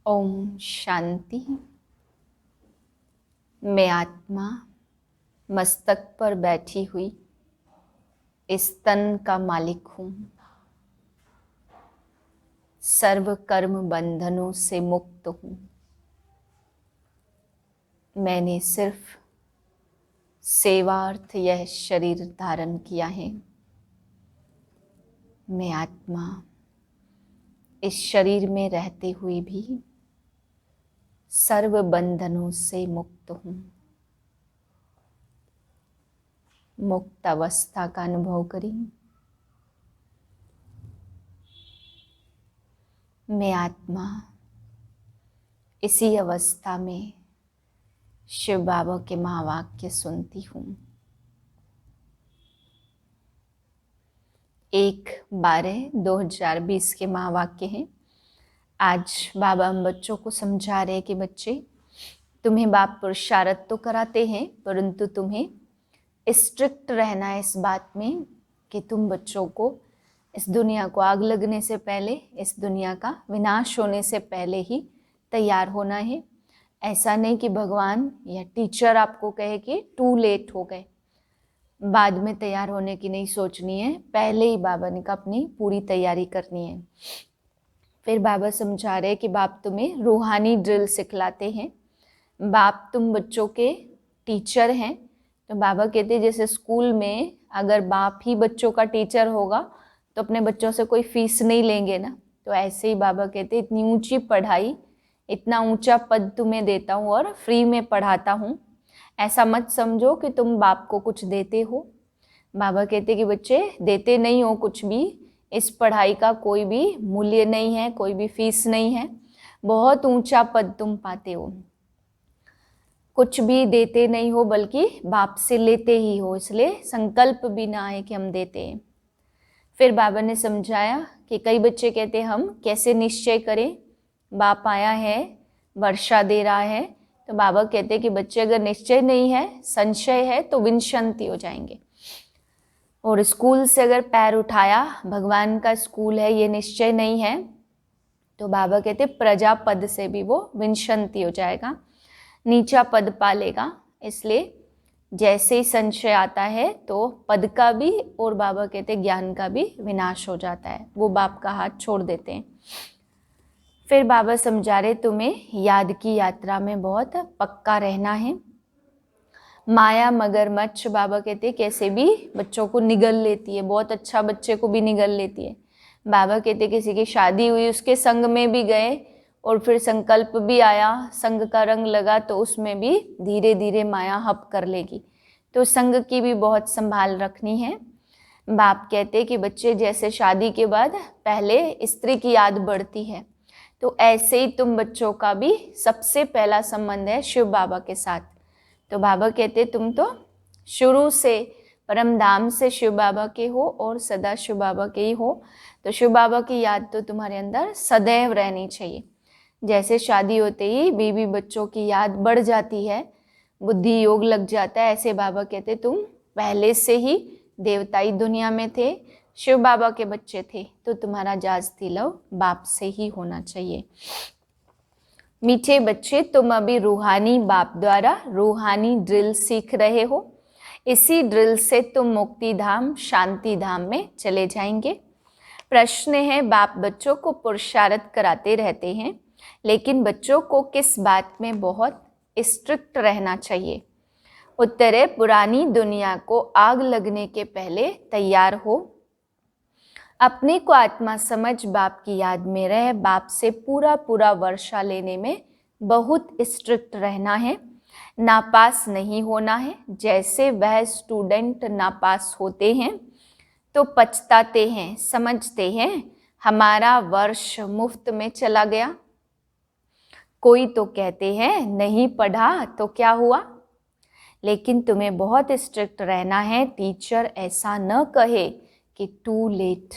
ओम शांति। मैं आत्मा मस्तक पर बैठी हुई इस तन का मालिक हूँ। सर्व कर्म बंधनों से मुक्त हूँ। मैंने सिर्फ सेवार्थ यह शरीर धारण किया है। मैं आत्मा इस शरीर में रहते हुए भी सर्व बंधनों से मुक्त हूँ। मुक्त अवस्था का अनुभव करें। मैं आत्मा इसी अवस्था में शिव बाबा के महावाक्य सुनती हूँ। 1/12/2020 के महावाक्य हैं। आज बाबा हम बच्चों को समझा रहे हैं कि बच्चे, तुम्हें बाप पुरुषार्थ तो कराते हैं, परंतु तुम्हें स्ट्रिक्ट रहना है इस बात में कि तुम बच्चों को इस दुनिया को आग लगने से पहले, इस दुनिया का विनाश होने से पहले ही तैयार होना है। ऐसा नहीं कि भगवान या टीचर आपको कहे कि टू लेट हो गए, बाद में तैयार होने की नहीं सोचनी है, पहले ही बाबा ने कहा अपनी पूरी तैयारी करनी है। फिर बाबा समझा रहे कि बाप तुम्हें रूहानी ड्रिल सिखलाते हैं। बाप तुम बच्चों के टीचर हैं। तो बाबा कहते हैं जैसे स्कूल में अगर बाप ही बच्चों का टीचर होगा तो अपने बच्चों से कोई फीस नहीं लेंगे ना। तो ऐसे ही बाबा कहते हैं इतनी ऊंची पढ़ाई, इतना ऊंचा पद तुम्हें देता हूँ और फ्री में पढ़ाता हूँ। ऐसा मत समझो कि तुम बाप को कुछ देते हो। बाबा कहते कि बच्चे देते नहीं हो कुछ भी, इस पढ़ाई का कोई भी मूल्य नहीं है, कोई भी फीस नहीं है। बहुत ऊंचा पद तुम पाते हो, कुछ भी देते नहीं हो बल्कि बाप से लेते ही हो, इसलिए संकल्प भी ना आए कि हम देते हैं। फिर बाबा ने समझाया कि कई बच्चे कहते हैं हम कैसे निश्चय करें, बाप आया है, वर्षा दे रहा है। तो बाबा कहते हैं कि बच्चे अगर निश्चय नहीं है, संशय है, तो विंशंति हो जाएंगे। और स्कूल से अगर पैर उठाया, भगवान का स्कूल है, ये निश्चय नहीं है, तो बाबा कहते प्रजा पद से भी वो विंशंति हो जाएगा, नीचा पद पालेगा। इसलिए जैसे ही संशय आता है तो पद का भी और बाबा कहते ज्ञान का भी विनाश हो जाता है, वो बाप का हाथ छोड़ देते हैं। फिर बाबा समझा रहे तुम्हें याद की यात्रा में बहुत पक्का रहना है। माया मगरमच्छ बाबा कहते कैसे भी बच्चों को निगल लेती है, बहुत अच्छा बच्चे को भी निगल लेती है। बाबा कहते किसी की शादी हुई, उसके संग में भी गए और फिर संकल्प भी आया, संग का रंग लगा, तो उसमें भी धीरे धीरे माया हप कर लेगी। तो संग की भी बहुत संभाल रखनी है। बाप कहते कि बच्चे जैसे शादी के बाद पहले स्त्री की याद बढ़ती है, तो ऐसे ही तुम बच्चों का भी सबसे पहला संबंध है शिव बाबा के साथ। तो बाबा कहते तुम तो शुरू से परम धाम से शिव बाबा के हो और सदा शिव बाबा के ही हो, तो शिव बाबा की याद तो तुम्हारे अंदर सदैव रहनी चाहिए। जैसे शादी होते ही बीवी बच्चों की याद बढ़ जाती है, बुद्धि योग लग जाता है, ऐसे बाबा कहते तुम पहले से ही देवताई दुनिया में थे, शिव बाबा के बच्चे थे, तो तुम्हारा जाज तिलव बाप से ही होना चाहिए। मीठे बच्चे, तुम अभी रूहानी बाप द्वारा रूहानी ड्रिल सीख रहे हो। इसी ड्रिल से तुम मुक्ति धाम, शांति धाम में चले जाएंगे। प्रश्न है, बाप बच्चों को पुरुषार्थ कराते रहते हैं, लेकिन बच्चों को किस बात में बहुत स्ट्रिक्ट रहना चाहिए? उत्तर है, पुरानी दुनिया को आग लगने के पहले तैयार हो। अपने को आत्मा समझ बाप की याद में रह, बाप से पूरा पूरा वर्षा लेने में बहुत स्ट्रिक्ट रहना है। नापास नहीं होना है। जैसे वह स्टूडेंट नापास होते हैं तो पछताते हैं, समझते हैं हमारा वर्ष मुफ्त में चला गया। कोई तो कहते हैं नहीं पढ़ा तो क्या हुआ, लेकिन तुम्हें बहुत स्ट्रिक्ट रहना है। टीचर ऐसा न कहे कि टू लेट।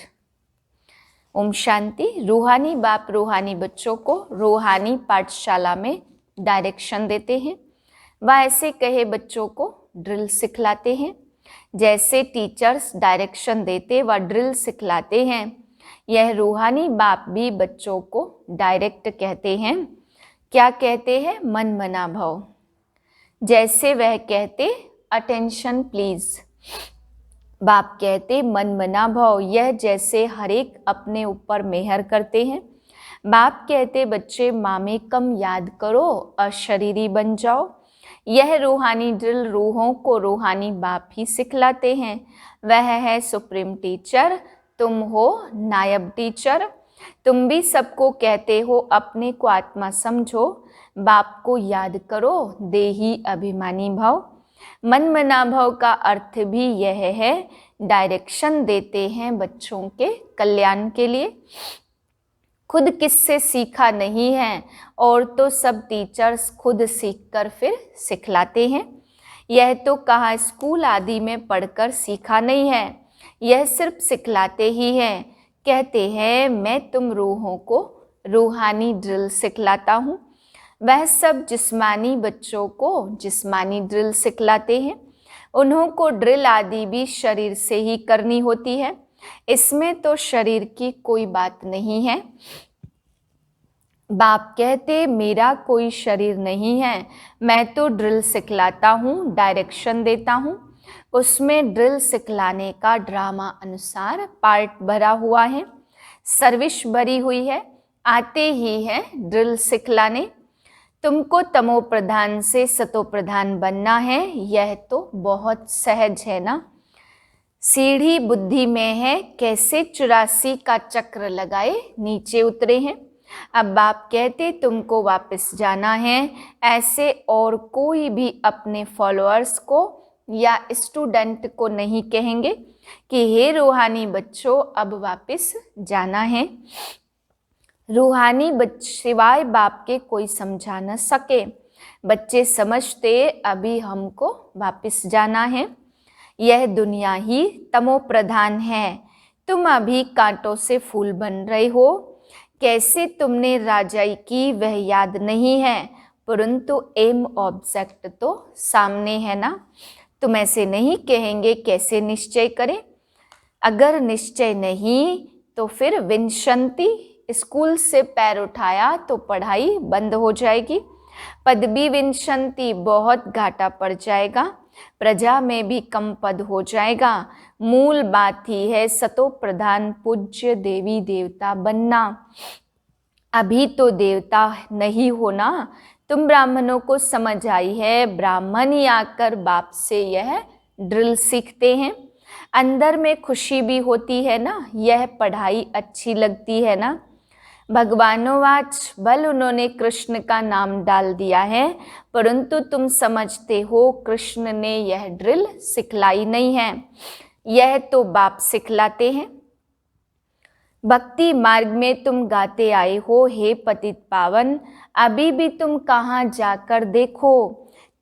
ओम शांति। रूहानी बाप रूहानी बच्चों को रूहानी पाठशाला में डायरेक्शन देते हैं। वह ऐसे कहे बच्चों को ड्रिल सिखलाते हैं, जैसे टीचर्स डायरेक्शन देते व ड्रिल सिखलाते हैं। यह रूहानी बाप भी बच्चों को डायरेक्ट कहते हैं क्या कहते हैं? मन मना भव। जैसे वह कहते, अटेंशन प्लीज। बाप कहते मन मना भव, यह जैसे हर एक अपने ऊपर मेहर करते हैं। बाप कहते बच्चे मामे कम याद करो और शरीरी बन जाओ। यह रूहानी ड्रिल रूहों को रूहानी बाप ही सिखलाते हैं। वह है सुप्रीम टीचर, तुम हो नायब टीचर। तुम भी सबको कहते हो अपने को आत्मा समझो, बाप को याद करो देही अभिमानी भाव। मन मना भाव का अर्थ भी यह है, डायरेक्शन देते हैं बच्चों के कल्याण के लिए। खुद किससे सीखा नहीं है, और तो सब टीचर्स खुद सीखकर फिर सिखलाते हैं। यह तो कहाँ स्कूल आदि में पढ़कर सीखा नहीं है, यह सिर्फ सिखलाते ही हैं। कहते हैं मैं तुम रूहों को रूहानी ड्रिल सिखलाता हूँ। वह सब जिस्मानी बच्चों को जिस्मानी ड्रिल सिखलाते हैं। उन्हों को ड्रिल आदि भी शरीर से ही करनी होती है, इसमें तो शरीर की कोई बात नहीं है। बाप कहते मेरा कोई शरीर नहीं है, मैं तो ड्रिल सिखलाता हूँ, डायरेक्शन देता हूँ। उसमें ड्रिल सिखलाने का ड्रामा अनुसार पार्ट भरा हुआ है, सर्विस भरी हुई है। आते ही है ड्रिल सिखलाने। तुमको तमो प्रधान से सतो प्रधान बनना है, यह तो बहुत सहज है ना। सीढ़ी बुद्धि में है, कैसे 84 का चक्र लगाए नीचे उतरे हैं। अब बाप कहते तुमको वापस जाना है। ऐसे और कोई भी अपने फॉलोअर्स को या स्टूडेंट को नहीं कहेंगे कि हे रूहानी बच्चों अब वापस जाना है। रूहानी बच्चे सिवाय बाप के कोई समझा न सके। बच्चे समझते अभी हमको वापस जाना है। यह दुनिया ही तमो प्रधान है। तुम अभी कांटों से फूल बन रहे हो। कैसे तुमने राजाई की वह याद नहीं है, परंतु एम ऑब्जेक्ट तो सामने है ना। तुम ऐसे नहीं कहेंगे कैसे निश्चय करें। अगर निश्चय नहीं तो फिर विंशंति, स्कूल से पैर उठाया तो पढ़ाई बंद हो जाएगी। पदवी विंशंति, बहुत घाटा पड़ जाएगा। प्रजा में भी कम पद हो जाएगा। मूल बात ही है सतो प्रधान पूज्य देवी देवता बनना। अभी तो देवता नहीं होना। तुम ब्राह्मणों को समझ आई है, ब्राह्मण ही आकर बाप से यह ड्रिल सीखते हैं। अंदर में खुशी भी होती है ना, यह पढ़ाई अच्छी लगती है ना। भगवानोवाच, भल उन्होंने कृष्ण का नाम डाल दिया है, परंतु तुम समझते हो कृष्ण ने यह ड्रिल सिखलाई नहीं है, यह तो बाप सिखलाते हैं। भक्ति मार्ग में तुम गाते आए हो हे पतित पावन, अभी भी तुम कहाँ जाकर देखो।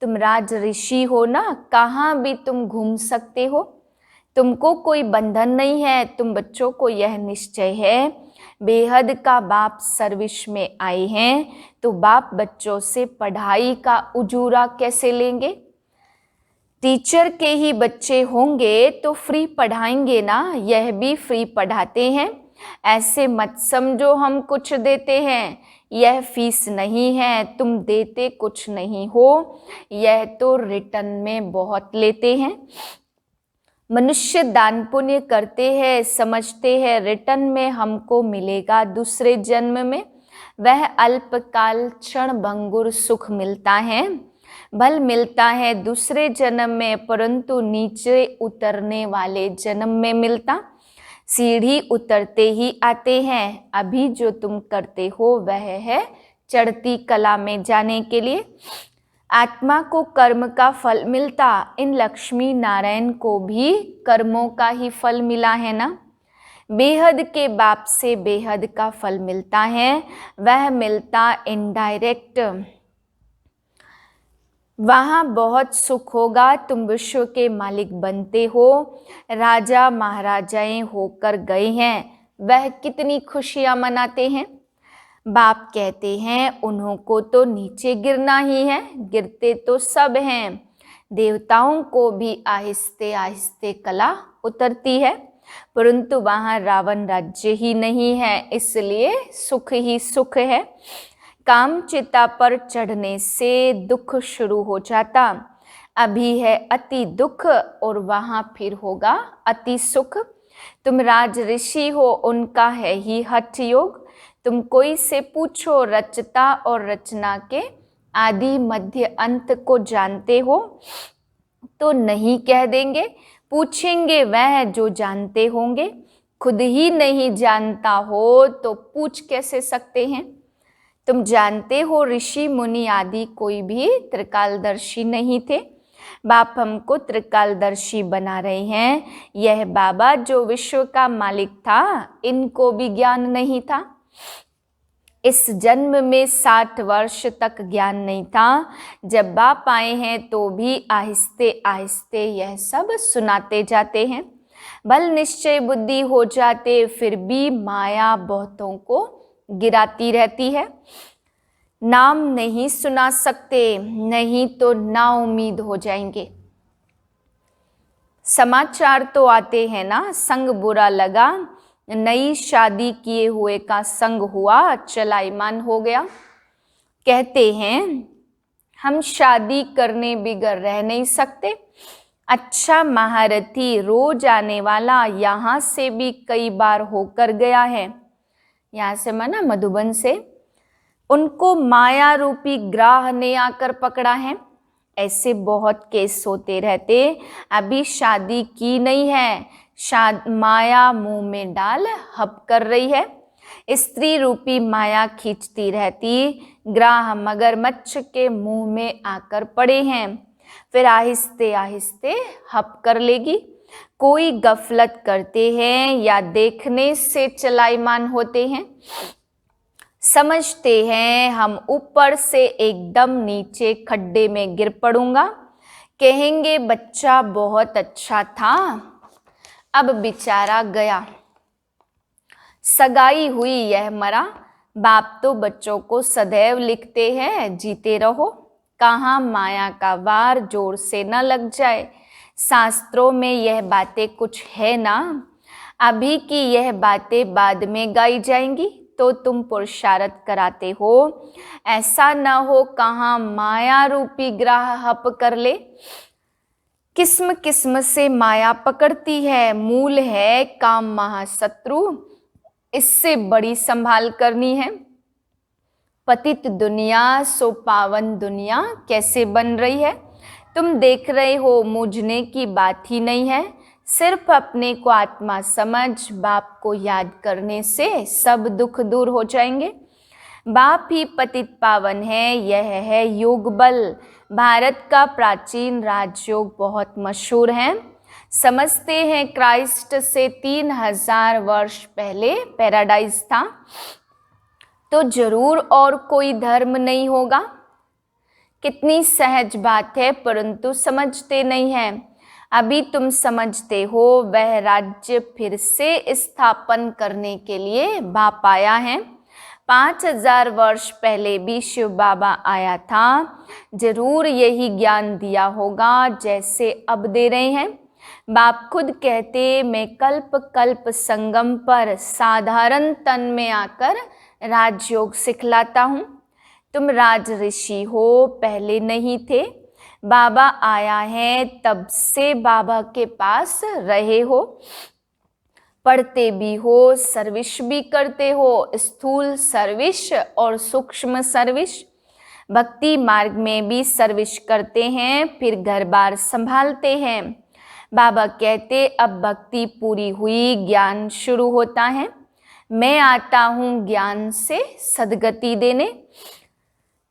तुम राज ऋषि हो ना, कहाँ भी तुम घूम सकते हो। तुमको कोई बंधन नहीं है। तुम बच्चों को यह निश्चय है बेहद का बाप सर्विस में आए हैं, तो बाप बच्चों से पढ़ाई का उजूरा कैसे लेंगे। टीचर के ही बच्चे होंगे तो फ्री पढ़ाएंगे ना, यह भी फ्री पढ़ाते हैं। ऐसे मत समझो हम कुछ देते हैं, यह फीस नहीं है। तुम देते कुछ नहीं हो, यह तो रिटर्न में बहुत लेते हैं। मनुष्य दान पुण्य करते हैं, समझते हैं रिटर्न में हमको मिलेगा दूसरे जन्म में। वह अल्पकाल क्षण भंगुर सुख मिलता है, भल मिलता है दूसरे जन्म में, परंतु नीचे उतरने वाले जन्म में मिलता। सीढ़ी उतरते ही आते हैं। अभी जो तुम करते हो वह है चढ़ती कला में जाने के लिए। आत्मा को कर्म का फल मिलता, इन लक्ष्मी नारायण को भी कर्मों का ही फल मिला है ना। बेहद के बाप से बेहद का फल मिलता है, वह मिलता इनडायरेक्ट। वहाँ बहुत सुख होगा। तुम विश्व के मालिक बनते हो, राजा महाराजाएं होकर गए हैं, वह कितनी खुशियाँ मनाते हैं। बाप कहते हैं उन्हों को तो नीचे गिरना ही है, गिरते तो सब हैं। देवताओं को भी आहिस्ते आहिस्ते कला उतरती है, परंतु वहाँ रावण राज्य ही नहीं है, इसलिए सुख ही सुख है। काम चिता पर चढ़ने से दुख शुरू हो जाता। अभी है अति दुख और वहां फिर होगा अति सुख। तुम राज ऋषि हो, उनका है ही हठ योग। तुम कोई से पूछो रचता और रचना के आदि मध्य अंत को जानते हो तो नहीं कह देंगे, पूछेंगे वह जो जानते होंगे। खुद ही नहीं जानता हो तो पूछ कैसे सकते हैं। तुम जानते हो ऋषि मुनि आदि कोई भी त्रिकालदर्शी नहीं थे। बाप हमको त्रिकालदर्शी बना रहे हैं। यह बाबा जो विश्व का मालिक था, इनको भी ज्ञान नहीं था। इस जन्म में 60 वर्ष तक ज्ञान नहीं था। जब बाप आए हैं तो भी आहिस्ते आहिस्ते यह सब सुनाते जाते हैं। बल निश्चय बुद्धि हो जाते फिर भी माया बहुतों को गिराती रहती है। नाम नहीं सुना सकते, नहीं तो नाउम्मीद हो जाएंगे। समाचार तो आते हैं ना, संग बुरा लगा, नई शादी किए हुए का संग हुआ, चलाईमान हो गया। कहते हैं हम शादी करने बिगर रह नहीं सकते। अच्छा महारथी रोज आने वाला यहाँ से भी कई बार होकर गया है। यहाँ से माना मधुबन से। उनको माया रूपी ग्राह ने आकर पकड़ा है। ऐसे बहुत केस होते रहते। अभी शादी की नहीं है, माया मुंह में डाल हप कर रही है। स्त्री रूपी माया खींचती रहती। ग्राह मगरमच्छ के मुंह में आकर पड़े हैं, फिर आहिस्ते आहिस्ते हप कर लेगी। कोई गफलत करते हैं या देखने से चलाईमान होते हैं, समझते हैं हम ऊपर से एकदम नीचे खड्डे में गिर पड़ूंगा। कहेंगे बच्चा बहुत अच्छा था, अब बेचारा गया। सगाई हुई यह मरा। बाप तो बच्चों को सदैव लिखते हैं जीते रहो, कहाँ माया का वार जोर से न लग जाए। शास्त्रों में यह बातें कुछ है ना, अभी की यह बातें बाद में गाई जाएंगी। तो तुम पुरुषार्थ कराते हो, ऐसा न हो कहाँ माया रूपी ग्राह हप कर ले। किस्म किस्म से माया पकड़ती है, मूल है काम महाशत्रु, इससे बड़ी संभाल करनी है। पतित दुनिया सो पावन दुनिया कैसे बन रही है, तुम देख रहे हो। मुझने की बात ही नहीं है, सिर्फ अपने को आत्मा समझ बाप को याद करने से सब दुख दूर हो जाएंगे। बाप ही पतित पावन है, यह है योग बल। भारत का प्राचीन राजयोग बहुत मशहूर है। समझते हैं क्राइस्ट से 3000 वर्ष पहले पैराडाइज था, तो जरूर और कोई धर्म नहीं होगा। कितनी सहज बात है, परंतु समझते नहीं हैं। अभी तुम समझते हो, वह राज्य फिर से स्थापन करने के लिए बाप आया है। 5000 वर्ष पहले भी शिव बाबा आया था, जरूर यही ज्ञान दिया होगा जैसे अब दे रहे हैं। बाप खुद कहते मैं कल्प कल्प संगम पर साधारण तन में आकर राजयोग सिखलाता हूँ। तुम राज ऋषि हो, पहले नहीं थे। बाबा आया है तब से बाबा के पास रहे हो, पढ़ते भी हो, सर्विस भी करते हो, स्थूल सर्विस और सूक्ष्म सर्विस। भक्ति मार्ग में भी सर्विस करते हैं, फिर घर बार संभालते हैं। बाबा कहते अब भक्ति पूरी हुई, ज्ञान शुरू होता है। मैं आता हूँ ज्ञान से सद्गति देने।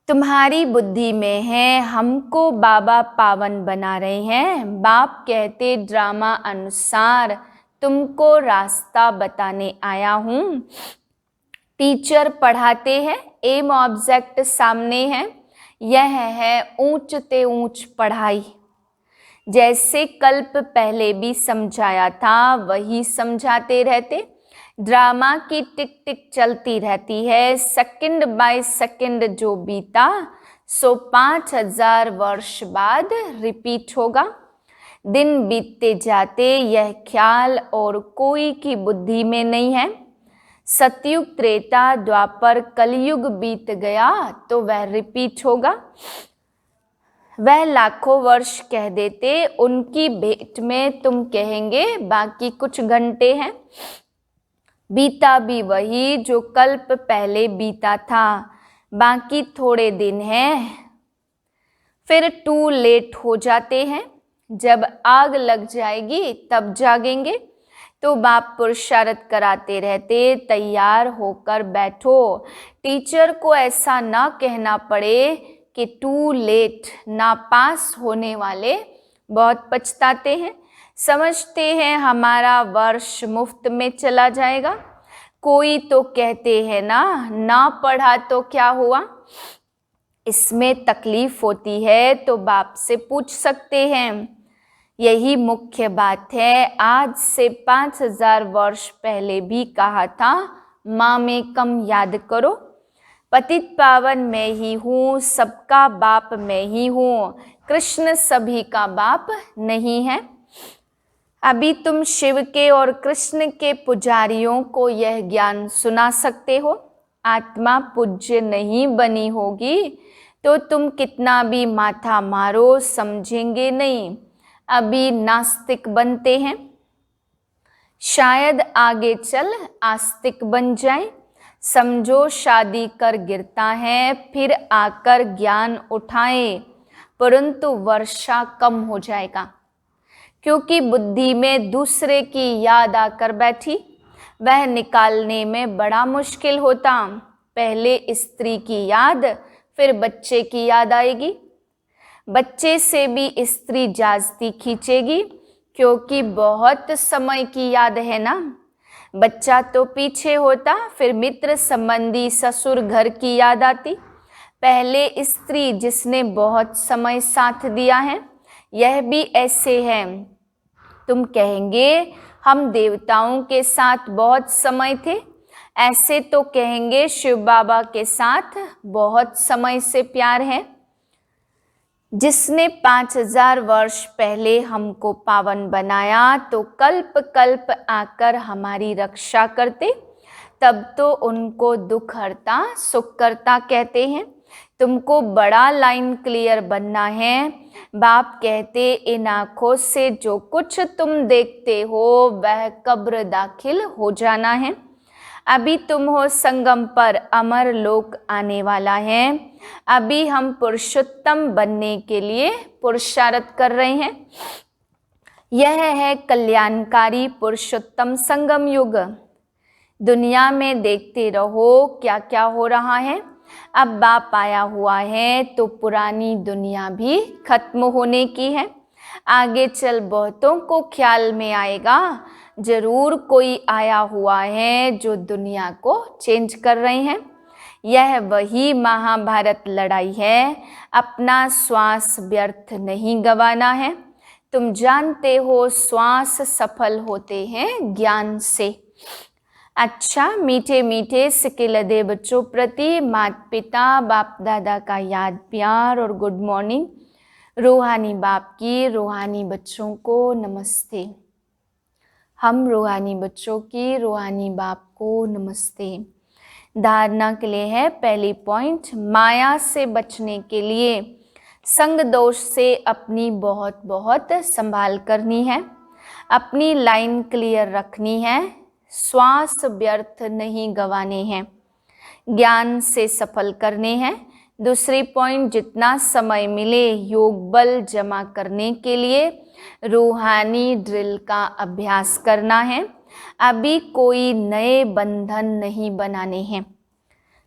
तुम्हारी बुद्धि में है, हमको बाबा पावन बना रहे हैं। बाप कहते ड्रामा अनुसार तुमको रास्ता बताने आया हूँ। टीचर पढ़ाते हैं, एम ऑब्जेक्ट सामने है, यह है ऊंच ते ऊंच पढ़ाई। जैसे कल्प पहले भी समझाया था वही समझाते रहते। ड्रामा की टिक टिक चलती रहती है, सेकंड बाय सेकंड जो बीता सो 5000 वर्ष बाद रिपीट होगा। दिन बीतते जाते यह ख्याल और कोई की बुद्धि में नहीं है। सतयुग, त्रेता, द्वापर, कलयुग बीत गया तो वह रिपीट होगा। वह लाखों वर्ष कह देते, उनकी भेंट में तुम कहेंगे बाकी कुछ घंटे हैं। बीता भी वही जो कल्प पहले बीता था, बाकी थोड़े दिन हैं। फिर टू लेट हो जाते हैं, जब आग लग जाएगी तब जागेंगे। तो बाप पुरुषार्थ कराते रहते, तैयार होकर बैठो। टीचर को ऐसा ना कहना पड़े कि टू लेट। नापास होने वाले बहुत पछताते हैं, समझते हैं हमारा वर्ष मुफ्त में चला जाएगा। कोई तो कहते हैं ना पढ़ा तो क्या हुआ। इसमें तकलीफ होती है तो बाप से पूछ सकते हैं। यही मुख्य बात है। आज से 5000 वर्ष पहले भी कहा था, माँ में कम याद करो। पतित पावन मैं ही हूँ, सबका बाप मैं ही हूँ। कृष्ण सभी का बाप नहीं है। अभी तुम शिव के और कृष्ण के पुजारियों को यह ज्ञान सुना सकते हो। आत्मा पूज्य नहीं बनी होगी तो तुम कितना भी माथा मारो समझेंगे नहीं। अभी नास्तिक बनते हैं, शायद आगे चल आस्तिक बन जाए। समझो शादी कर गिरता है, फिर आकर ज्ञान उठाए, परंतु वर्षा कम हो जाएगा, क्योंकि बुद्धि में दूसरे की याद आकर बैठी। वह निकालने में बड़ा मुश्किल होता। पहले स्त्री की याद, फिर बच्चे की याद आएगी। बच्चे से भी स्त्री जास्ती खींचेगी, क्योंकि बहुत समय की याद है ना। बच्चा तो पीछे होता, फिर मित्र, संबंधी, ससुर, घर की याद आती। पहले स्त्री जिसने बहुत समय साथ दिया है। यह भी ऐसे है। तुम कहेंगे हम देवताओं के साथ बहुत समय थे। ऐसे तो कहेंगे शिव बाबा के साथ बहुत समय से प्यार है। जिसने 5000 वर्ष पहले हमको पावन बनाया तो कल्प कल्प आकर हमारी रक्षा करते, तब तो उनको दुख हरता सुख करता कहते हैं। तुमको बड़ा लाइन क्लियर बनना है। बाप कहते, इन आँखों से जो कुछ तुम देखते हो वह कब्र दाखिल हो जाना है। अभी तुम हो संगम पर, अमर लोक आने वाला है। अभी हम पुरुषोत्तम बनने के लिए पुरुषार्थ कर रहे हैं। यह है कल्याणकारी पुरुषोत्तम संगम युग। दुनिया में देखते रहो क्या क्या हो रहा है। अब बाप आया हुआ है तो पुरानी दुनिया भी खत्म होने की है। आगे चल बहुतों को ख्याल में आएगा, जरूर कोई आया हुआ है जो दुनिया को चेंज कर रहे हैं। यह वही महाभारत लड़ाई है। अपना श्वास व्यर्थ नहीं गंवाना है। तुम जानते हो श्वास सफल होते हैं ज्ञान से। अच्छा, मीठे मीठे सिकिलदे बच्चों प्रति माता पिता बाप दादा का याद प्यार और गुड मॉर्निंग। रूहानी बाप की रूहानी बच्चों को नमस्ते। हम रूहानी बच्चों की रूहानी बाप को नमस्ते। धारणा के लिए है पहली पॉइंट, माया से बचने के लिए संग दोष से अपनी बहुत बहुत संभाल करनी है। अपनी लाइन क्लियर रखनी है। श्वास व्यर्थ नहीं गंवाने हैं, ज्ञान से सफल करने हैं। दूसरी पॉइंट, जितना समय मिले योग बल जमा करने के लिए रूहानी ड्रिल का अभ्यास करना है। अभी कोई नए बंधन नहीं बनाने हैं।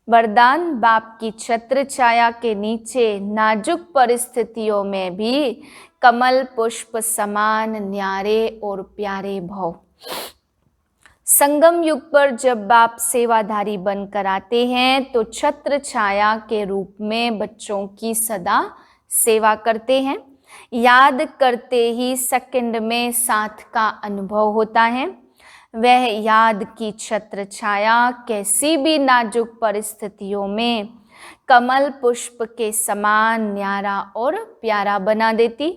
वरदान, बाप की छत्र छाया के नीचे नाजुक परिस्थितियों में भी कमल पुष्प समान न्यारे और प्यारे भव। संगम युग पर जब बाप सेवाधारी बनकर आते हैं तो छत्र छाया के रूप में बच्चों की सदा सेवा करते हैं। याद करते ही सेकंड में साथ का अनुभव होता है। वह याद की छत्र छाया कैसी भी नाजुक परिस्थितियों में कमल पुष्प के समान न्यारा और प्यारा बना देती।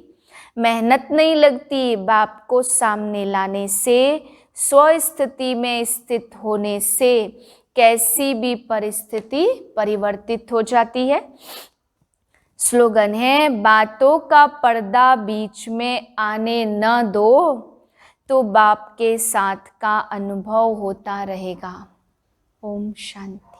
मेहनत नहीं लगती बाप को सामने लाने से, स्वस्थिति में स्थित होने से कैसी भी परिस्थिति परिवर्तित हो जाती है। स्लोगन है, बातों का पर्दा बीच में आने न दो तो बाप के साथ का अनुभव होता रहेगा। ओम शांति।